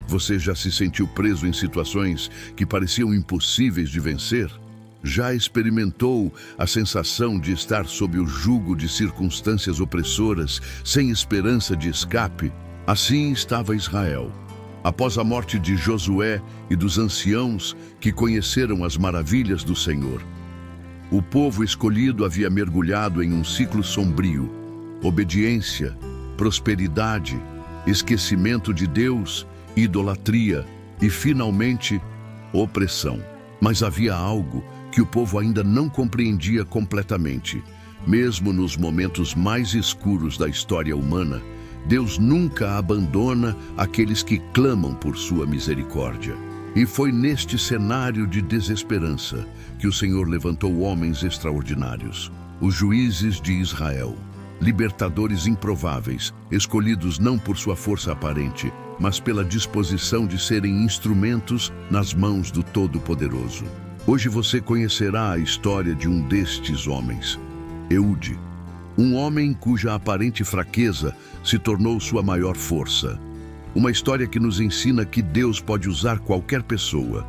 Você já se sentiu preso em situações que pareciam impossíveis de vencer? Já experimentou a sensação de estar sob o jugo de circunstâncias opressoras, sem esperança de escape? Assim estava Israel. Após a morte de Josué e dos anciãos que conheceram as maravilhas do Senhor, o povo escolhido havia mergulhado em um ciclo sombrio: obediência, prosperidade, esquecimento de Deus, idolatria e, finalmente, opressão. Mas havia algo que o povo ainda não compreendia completamente. Mesmo nos momentos mais escuros da história humana, Deus nunca abandona aqueles que clamam por sua misericórdia. E foi neste cenário de desesperança que o Senhor levantou homens extraordinários, os juízes de Israel, libertadores improváveis, escolhidos não por sua força aparente, mas pela disposição de serem instrumentos nas mãos do Todo-Poderoso. Hoje você conhecerá a história de um destes homens, Eude, um homem cuja aparente fraqueza se tornou sua maior força. Uma história que nos ensina que Deus pode usar qualquer pessoa,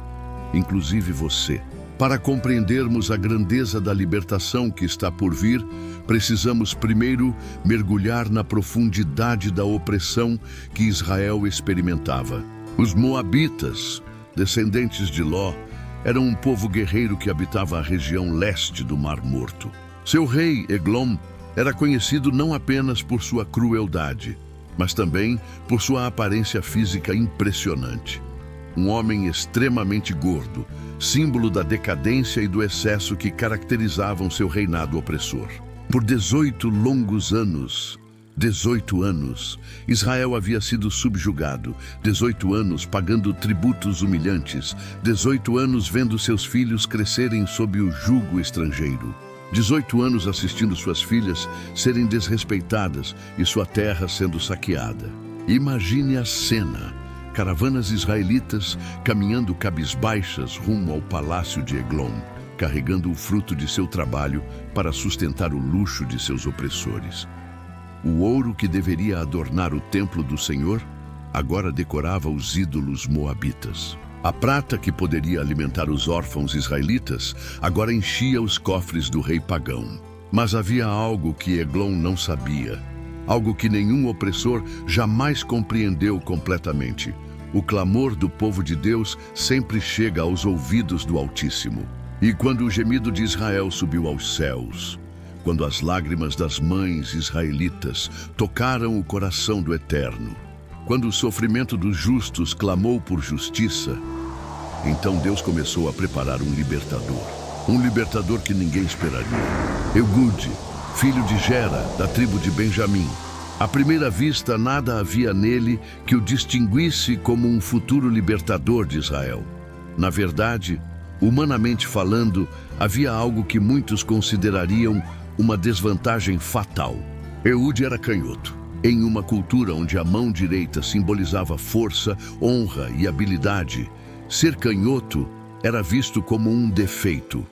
inclusive você. Para compreendermos a grandeza da libertação que está por vir, precisamos primeiro mergulhar na profundidade da opressão que Israel experimentava. Os Moabitas, descendentes de Ló, eram um povo guerreiro que habitava a região leste do Mar Morto. Seu rei, Eglon, era conhecido não apenas por sua crueldade, mas também por sua aparência física impressionante. Um homem extremamente gordo, símbolo da decadência e do excesso que caracterizavam seu reinado opressor. Por 18 longos anos, 18 anos, Israel havia sido subjugado, 18 anos pagando tributos humilhantes, 18 anos vendo seus filhos crescerem sob o jugo estrangeiro. 18 anos assistindo suas filhas serem desrespeitadas e sua terra sendo saqueada. Imagine a cena: caravanas israelitas caminhando cabisbaixas rumo ao palácio de Eglon, carregando o fruto de seu trabalho para sustentar o luxo de seus opressores. O ouro que deveria adornar o templo do Senhor agora decorava os ídolos moabitas. A prata que poderia alimentar os órfãos israelitas agora enchia os cofres do rei pagão. Mas havia algo que Eglon não sabia, algo que nenhum opressor jamais compreendeu completamente. O clamor do povo de Deus sempre chega aos ouvidos do Altíssimo. E quando o gemido de Israel subiu aos céus, quando as lágrimas das mães israelitas tocaram o coração do Eterno, quando o sofrimento dos justos clamou por justiça, então Deus começou a preparar um libertador que ninguém esperaria. Eude, filho de Gera, da tribo de Benjamim. À primeira vista, nada havia nele que o distinguisse como um futuro libertador de Israel. Na verdade, humanamente falando, havia algo que muitos considerariam uma desvantagem fatal. Eude era canhoto. Em uma cultura onde a mão direita simbolizava força, honra e habilidade, ser canhoto era visto como um defeito.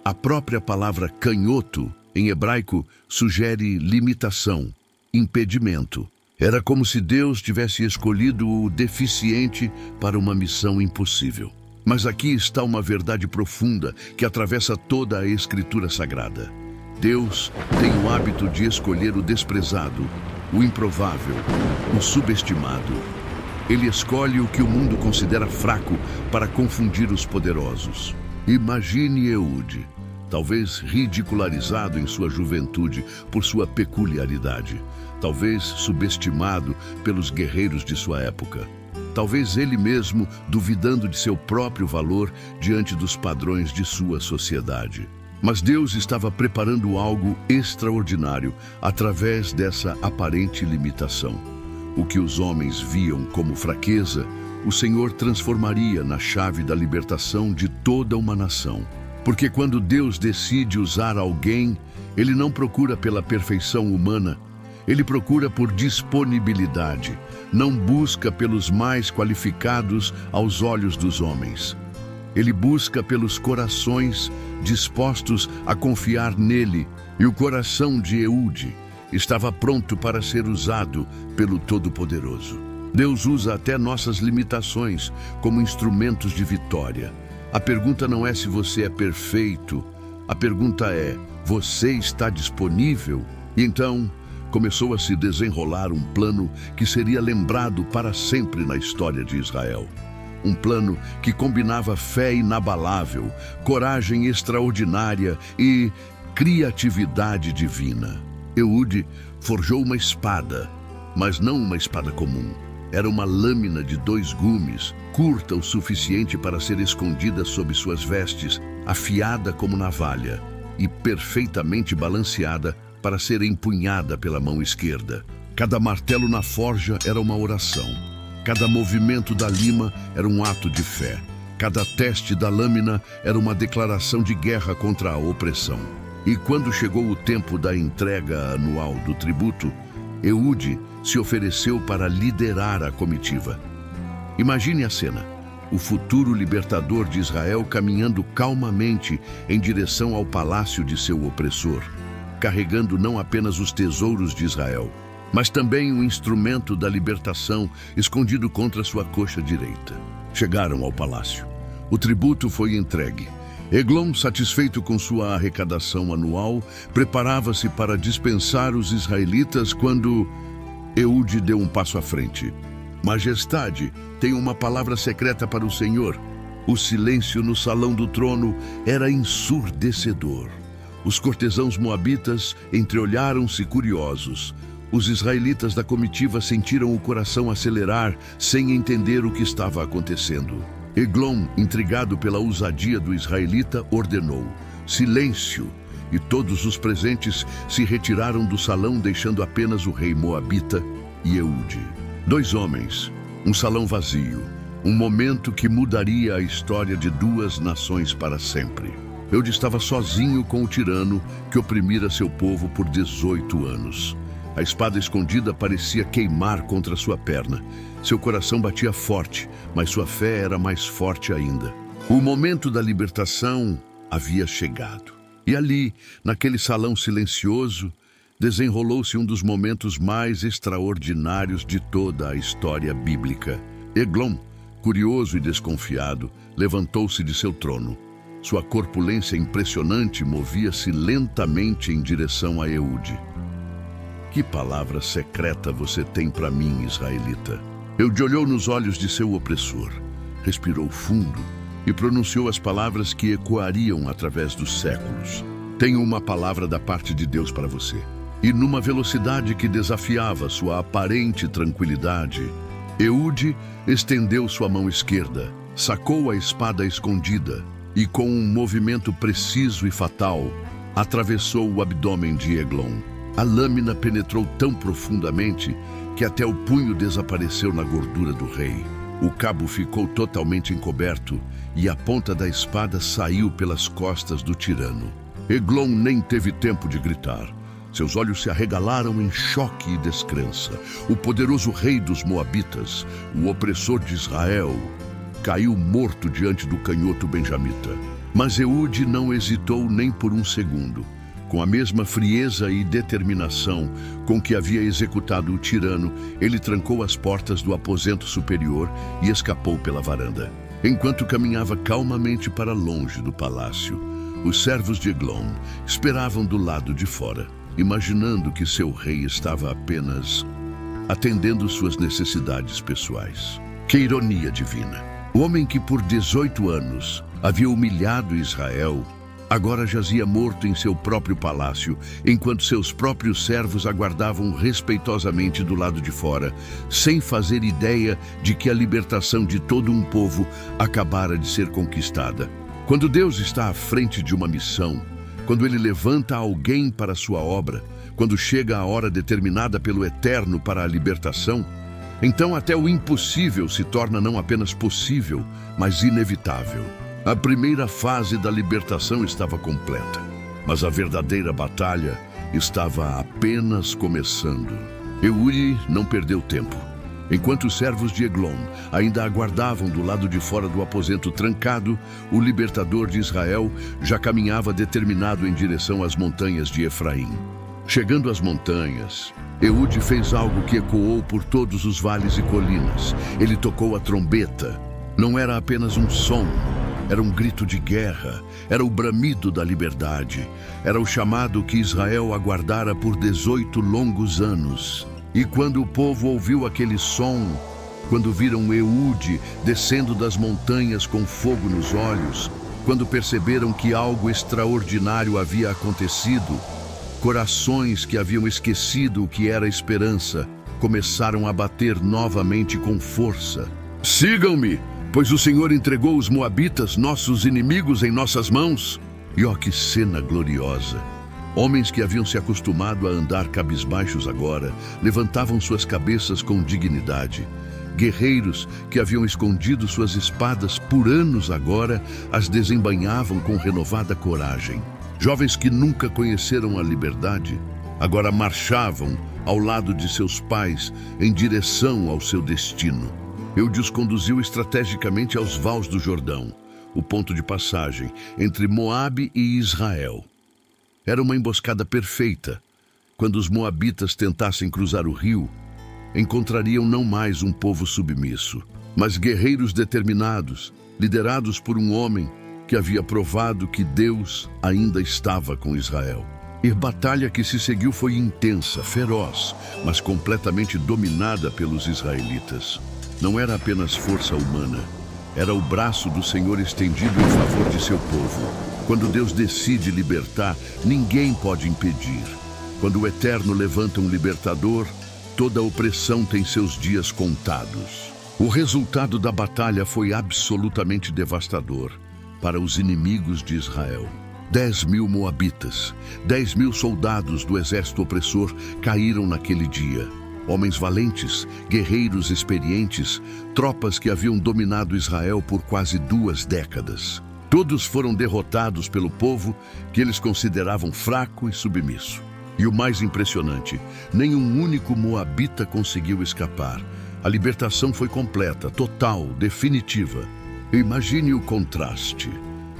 A própria palavra canhoto, em hebraico, sugere limitação, impedimento. Era como se Deus tivesse escolhido o deficiente para uma missão impossível. Mas aqui está uma verdade profunda que atravessa toda a Escritura Sagrada. Deus tem o hábito de escolher o desprezado, o improvável, o subestimado. Ele escolhe o que o mundo considera fraco para confundir os poderosos. Imagine Eude, talvez ridicularizado em sua juventude por sua peculiaridade, talvez subestimado pelos guerreiros de sua época, talvez ele mesmo duvidando de seu próprio valor diante dos padrões de sua sociedade. Mas Deus estava preparando algo extraordinário através dessa aparente limitação. O que os homens viam como fraqueza, o Senhor transformaria na chave da libertação de toda uma nação. Porque quando Deus decide usar alguém, Ele não procura pela perfeição humana, Ele procura por disponibilidade, não busca pelos mais qualificados aos olhos dos homens. Ele busca pelos corações dispostos a confiar nele, e o coração de Eude estava pronto para ser usado pelo Todo-Poderoso. Deus usa até nossas limitações como instrumentos de vitória. A pergunta não é se você é perfeito, a pergunta é: você está disponível? E então começou a se desenrolar um plano que seria lembrado para sempre na história de Israel. Um plano que combinava fé inabalável, coragem extraordinária e criatividade divina. Eude forjou uma espada, mas não uma espada comum. Era uma lâmina de 2 gumes, curta o suficiente para ser escondida sob suas vestes, afiada como navalha e perfeitamente balanceada para ser empunhada pela mão esquerda. Cada martelo na forja era uma oração. Cada movimento da lima era um ato de fé. Cada teste da lâmina era uma declaração de guerra contra a opressão. E quando chegou o tempo da entrega anual do tributo, Eude se ofereceu para liderar a comitiva. Imagine a cena: o futuro libertador de Israel caminhando calmamente em direção ao palácio de seu opressor, carregando não apenas os tesouros de Israel, mas também um instrumento da libertação escondido contra sua coxa direita. Chegaram ao palácio. O tributo foi entregue. Eglon, satisfeito com sua arrecadação anual, preparava-se para dispensar os israelitas quando Eude deu um passo à frente. Majestade, tenho uma palavra secreta para o Senhor. O silêncio no salão do trono era ensurdecedor. Os cortesãos moabitas entreolharam-se curiosos. Os israelitas da comitiva sentiram o coração acelerar sem entender o que estava acontecendo. Eglon, intrigado pela ousadia do israelita, ordenou: silêncio! E todos os presentes se retiraram do salão, deixando apenas o rei moabita e Eude. 2 homens, um salão vazio, um momento que mudaria a história de 2 nações para sempre. Eude estava sozinho com o tirano que oprimira seu povo por 18 anos. A espada escondida parecia queimar contra sua perna. Seu coração batia forte, mas sua fé era mais forte ainda. O momento da libertação havia chegado. E ali, naquele salão silencioso, desenrolou-se um dos momentos mais extraordinários de toda a história bíblica. Eglon, curioso e desconfiado, levantou-se de seu trono. Sua corpulência impressionante movia-se lentamente em direção a Eude. Que palavra secreta você tem para mim, israelita? Eude olhou nos olhos de seu opressor, respirou fundo e pronunciou as palavras que ecoariam através dos séculos. Tenho uma palavra da parte de Deus para você. E numa velocidade que desafiava sua aparente tranquilidade, Eude estendeu sua mão esquerda, sacou a espada escondida e, com um movimento preciso e fatal, atravessou o abdômen de Eglon. A lâmina penetrou tão profundamente que até o punho desapareceu na gordura do rei. O cabo ficou totalmente encoberto e a ponta da espada saiu pelas costas do tirano. Eglon nem teve tempo de gritar. Seus olhos se arregalaram em choque e descrença. O poderoso rei dos Moabitas, o opressor de Israel, caiu morto diante do canhoto benjamita. Mas Eude não hesitou nem por um segundo. Com a mesma frieza e determinação com que havia executado o tirano, ele trancou as portas do aposento superior e escapou pela varanda. Enquanto caminhava calmamente para longe do palácio, os servos de Eglon esperavam do lado de fora, imaginando que seu rei estava apenas atendendo suas necessidades pessoais. Que ironia divina! O homem que por 18 anos havia humilhado Israel agora jazia morto em seu próprio palácio, enquanto seus próprios servos aguardavam respeitosamente do lado de fora, sem fazer ideia de que a libertação de todo um povo acabara de ser conquistada. Quando Deus está à frente de uma missão, quando Ele levanta alguém para sua obra, quando chega a hora determinada pelo Eterno para a libertação, então até o impossível se torna não apenas possível, mas inevitável. A primeira fase da libertação estava completa, mas a verdadeira batalha estava apenas começando. Eude não perdeu tempo. Enquanto os servos de Eglon ainda aguardavam do lado de fora do aposento trancado, o libertador de Israel já caminhava determinado em direção às montanhas de Efraim. Chegando às montanhas, Eude fez algo que ecoou por todos os vales e colinas. Ele tocou a trombeta. Não era apenas um som, era um grito de guerra, era o bramido da liberdade, era o chamado que Israel aguardara por 18 longos anos. E quando o povo ouviu aquele som, quando viram Eude descendo das montanhas com fogo nos olhos, quando perceberam que algo extraordinário havia acontecido, corações que haviam esquecido o que era esperança começaram a bater novamente com força. Sigam-me, pois o Senhor entregou os moabitas, nossos inimigos, em nossas mãos. E ó, que cena gloriosa! Homens que haviam se acostumado a andar cabisbaixos agora levantavam suas cabeças com dignidade. Guerreiros que haviam escondido suas espadas por anos agora as desembainhavam com renovada coragem. Jovens que nunca conheceram a liberdade agora marchavam ao lado de seus pais em direção ao seu destino. Eude os conduziu estrategicamente aos vales do Jordão, o ponto de passagem entre Moabe e Israel. Era uma emboscada perfeita. Quando os moabitas tentassem cruzar o rio, encontrariam não mais um povo submisso, mas guerreiros determinados, liderados por um homem que havia provado que Deus ainda estava com Israel. E a batalha que se seguiu foi intensa, feroz, mas completamente dominada pelos israelitas. Não era apenas força humana, era o braço do Senhor estendido em favor de seu povo. Quando Deus decide libertar, ninguém pode impedir. Quando o Eterno levanta um libertador, toda opressão tem seus dias contados. O resultado da batalha foi absolutamente devastador para os inimigos de Israel. 10.000 moabitas, 10.000 soldados do exército opressor caíram naquele dia. Homens valentes, guerreiros experientes, tropas que haviam dominado Israel por quase 2 décadas. Todos foram derrotados pelo povo que eles consideravam fraco e submisso. E o mais impressionante, nenhum único moabita conseguiu escapar. A libertação foi completa, total, definitiva. Imagine o contraste.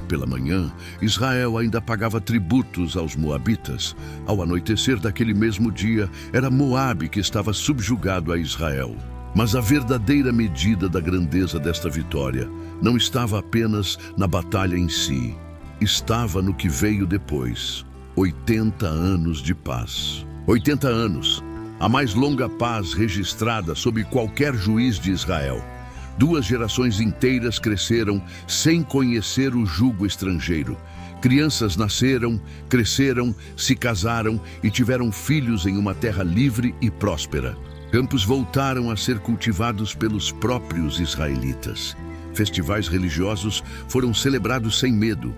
Pela manhã, Israel ainda pagava tributos aos moabitas. Ao anoitecer daquele mesmo dia, era Moabe que estava subjugado a Israel. Mas a verdadeira medida da grandeza desta vitória não estava apenas na batalha em si. Estava no que veio depois. 80 anos de paz. 80 anos, a mais longa paz registrada sob qualquer juiz de Israel. 2 gerações inteiras cresceram sem conhecer o jugo estrangeiro. Crianças nasceram, cresceram, se casaram e tiveram filhos em uma terra livre e próspera. Campos voltaram a ser cultivados pelos próprios israelitas. Festivais religiosos foram celebrados sem medo.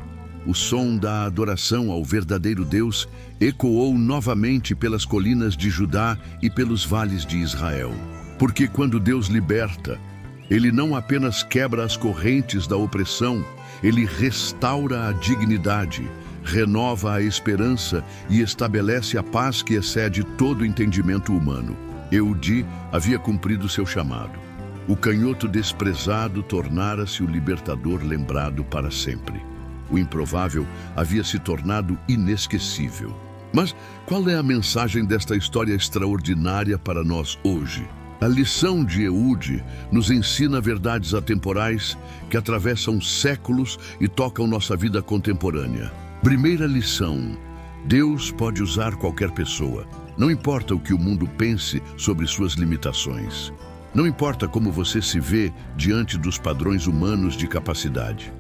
O som da adoração ao verdadeiro Deus ecoou novamente pelas colinas de Judá e pelos vales de Israel. Porque quando Deus liberta, Ele não apenas quebra as correntes da opressão, Ele restaura a dignidade, renova a esperança e estabelece a paz que excede todo entendimento humano. Eude havia cumprido seu chamado. O canhoto desprezado tornara-se o libertador lembrado para sempre. O improvável havia se tornado inesquecível. Mas qual é a mensagem desta história extraordinária para nós hoje? A lição de Eude nos ensina verdades atemporais que atravessam séculos e tocam nossa vida contemporânea. Primeira lição: Deus pode usar qualquer pessoa. Não importa o que o mundo pense sobre suas limitações. Não importa como você se vê diante dos padrões humanos de capacidade.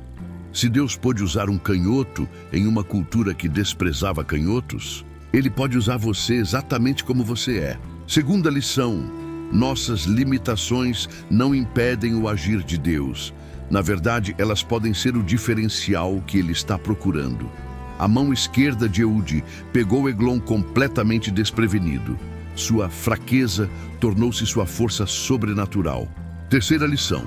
Se Deus pôde usar um canhoto em uma cultura que desprezava canhotos, Ele pode usar você exatamente como você é. Segunda lição: nossas limitações não impedem o agir de Deus. Na verdade, elas podem ser o diferencial que Ele está procurando. A mão esquerda de Eude pegou Eglon completamente desprevenido. Sua fraqueza tornou-se sua força sobrenatural. Terceira lição: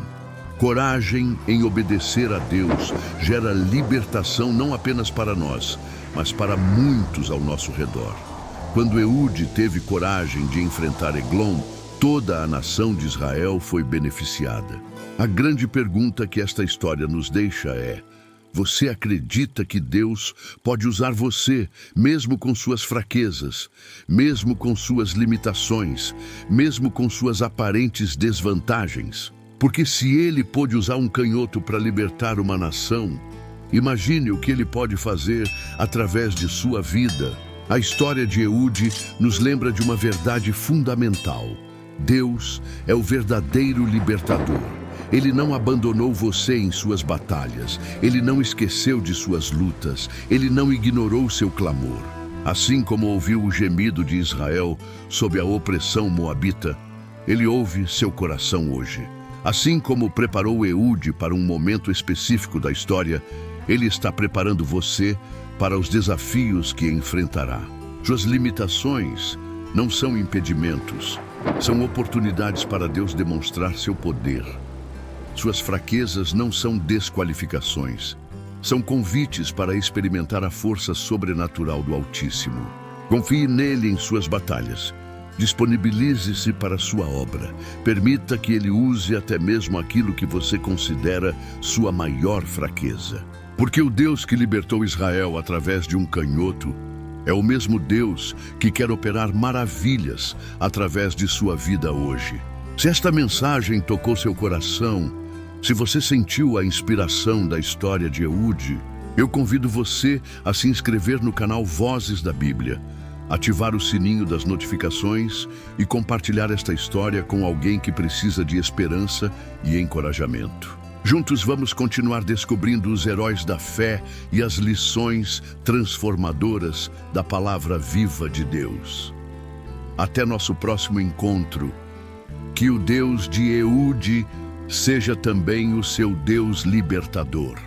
coragem em obedecer a Deus gera libertação não apenas para nós, mas para muitos ao nosso redor. Quando Eude teve coragem de enfrentar Eglon, toda a nação de Israel foi beneficiada. A grande pergunta que esta história nos deixa é: Você acredita que Deus pode usar você, mesmo com suas fraquezas, mesmo com suas limitações, mesmo com suas aparentes desvantagens? Porque se Ele pôde usar um canhoto para libertar uma nação, imagine o que Ele pode fazer através de sua vida. A história de Eude nos lembra de uma verdade fundamental. Deus é o verdadeiro libertador. Ele não abandonou você em suas batalhas. Ele não esqueceu de suas lutas. Ele não ignorou seu clamor. Assim como ouviu o gemido de Israel sob a opressão moabita, Ele ouve seu coração hoje. Assim como preparou Eude para um momento específico da história, Ele está preparando você para os desafios que enfrentará. Suas limitações não são impedimentos, são oportunidades para Deus demonstrar seu poder. Suas fraquezas não são desqualificações, são convites para experimentar a força sobrenatural do Altíssimo. Confie nele em suas batalhas. Disponibilize-se para sua obra. Permita que Ele use até mesmo aquilo que você considera sua maior fraqueza. Porque o Deus que libertou Israel através de um canhoto é o mesmo Deus que quer operar maravilhas através de sua vida hoje. Se esta mensagem tocou seu coração, se você sentiu a inspiração da história de Eude, eu convido você a se inscrever no canal Vozes da Bíblia, ativar o sininho das notificações e compartilhar esta história com alguém que precisa de esperança e encorajamento. Juntos vamos continuar descobrindo os heróis da fé e as lições transformadoras da palavra viva de Deus. Até nosso próximo encontro. Que o Deus de Eude seja também o seu Deus libertador.